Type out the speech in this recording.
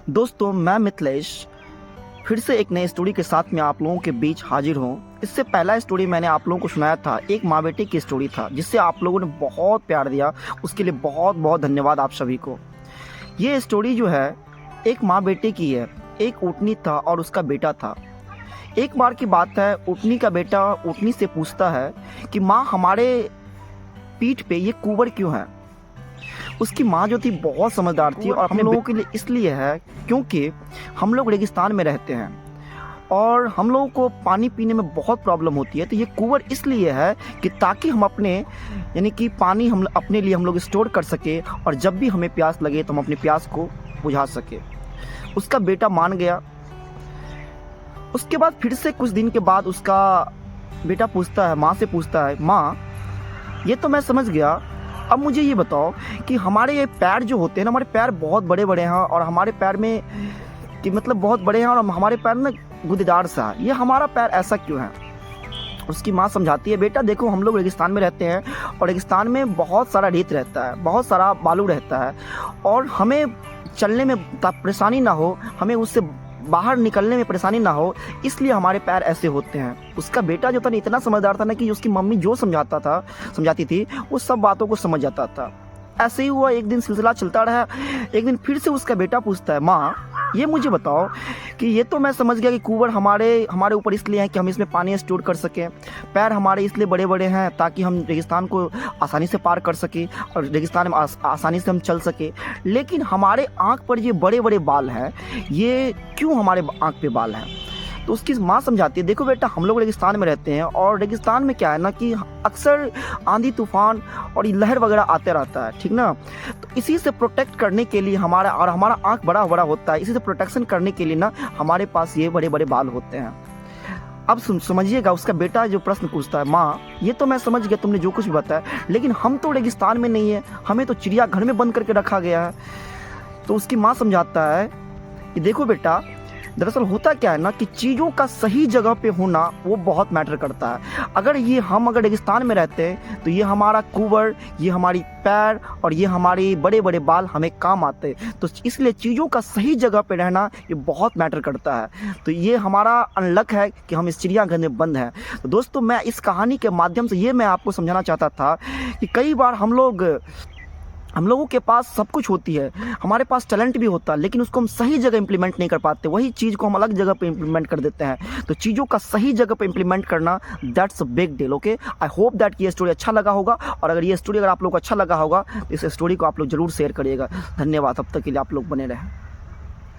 दोस्तों मैं मिथिलेश फिर से एक नई स्टोरी के साथ में आप लोगों के बीच हाजिर हूँ। इससे पहला स्टोरी मैंने आप लोगों को सुनाया था, एक माँ बेटे की स्टोरी था जिससे आप लोगों ने बहुत प्यार दिया, उसके लिए बहुत बहुत धन्यवाद आप सभी को। ये स्टोरी जो है एक माँ बेटे की है। एक ऊँटनी था और उसका बेटा था। एक बार की बात है, ऊँटनी का बेटा ऊँटनी से पूछता है कि माँ हमारे पीठ पे ये कुंवर क्यों है। उसकी माँ जो थी बहुत समझदार थी और अपने लोगों के लिए इसलिए है क्योंकि हम लोग रेगिस्तान में रहते हैं और हम लोगों को पानी पीने में बहुत प्रॉब्लम होती है। तो ये कुंवर इसलिए है कि ताकि हम अपने यानी कि पानी हम अपने लिए हम लोग स्टोर कर सके और जब भी हमें प्यास लगे तो हम अपनी प्यास को बुझा सके। उसका बेटा मान गया। उसके बाद फिर से कुछ दिन के बाद उसका बेटा पूछता है, माँ से पूछता है, माँ ये तो मैं समझ गया, अब मुझे ये बताओ कि हमारे ये पैर जो होते हैं ना, हमारे पैर बहुत बड़े बड़े हैं और हमारे पैर में कि मतलब बहुत बड़े हैं और हमारे पैर में गुदेदार सा है, ये हमारा पैर ऐसा क्यों है। उसकी माँ समझाती है, बेटा देखो हम लोग रेगिस्तान में रहते हैं और रेगिस्तान में बहुत सारा रेत रहता है, बहुत सारा बालू रहता है और हमें चलने में परेशानी ना हो, हमें उससे बाहर निकलने में परेशानी ना हो, इसलिए हमारे पैर ऐसे होते हैं। उसका बेटा जो था ना इतना समझदार था ना कि उसकी मम्मी जो समझाती थी वो सब बातों को समझ जाता था। ऐसे ही हुआ, एक दिन सिलसिला चलता रहा। एक दिन फिर से उसका बेटा पूछता है, माँ ये मुझे बताओ कि ये तो मैं समझ गया कि कुंवर हमारे ऊपर इसलिए है कि हम इसमें पानी स्टोर कर सकें, पैर हमारे इसलिए बड़े बड़े हैं ताकि हम रेगिस्तान को आसानी से पार कर सके और रेगिस्तान में आसानी से हम चल सके, लेकिन हमारे आँख पर ये बड़े बड़े बाल हैं, ये क्यों हमारे आँख पे बाल हैं। तो उसकी माँ समझाती है, देखो बेटा हम लोग रेगिस्तान में रहते हैं और रेगिस्तान में क्या है ना कि अक्सर आंधी तूफान और लहर वगैरह आते रहता है, ठीक ना। तो इसी से प्रोटेक्ट करने के लिए हमारा आँख बड़ा बड़ा होता है, इसी से प्रोटेक्शन करने के लिए ना हमारे पास ये बड़े बड़े बाल होते हैं। अब समझिएगा उसका बेटा जो प्रश्न पूछता है, माँ ये तो मैं समझ गया तुमने जो कुछ भी बताया, लेकिन हम तो रेगिस्तान में नहीं है, हमें तो चिड़ियाघर में बंद करके रखा गया है। तो उसकी माँ समझाता है कि देखो बेटा दरअसल होता क्या है ना कि चीज़ों का सही जगह पे होना वो बहुत मैटर करता है। अगर रेगिस्तान में रहते हैं तो ये हमारा कुंवर, ये हमारी पैर और ये हमारे बड़े बड़े बाल हमें काम आते हैं। तो इसलिए चीज़ों का सही जगह पे रहना ये बहुत मैटर करता है। तो ये हमारा अनलक है कि हम इस चिड़ियाघर में बंद हैं। तो दोस्तों मैं इस कहानी के माध्यम से ये मैं आपको समझाना चाहता था कि कई बार हम लोगों के पास सब कुछ होती है, हमारे पास टैलेंट भी होता है, लेकिन उसको हम सही जगह इंप्लीमेंट नहीं कर पाते, वही चीज़ को हम अलग जगह पे इंप्लीमेंट कर देते हैं। तो चीज़ों का सही जगह पे इंप्लीमेंट करना that's a big deal. Okay, I hope that ये स्टोरी अच्छा लगा होगा और अगर ये स्टोरी अगर आप लोग को अच्छा लगा होगा तो इस स्टोरी को आप लोग जरूर शेयर करिएगा। धन्यवाद, तब तक के लिए आप लोग बने रहें।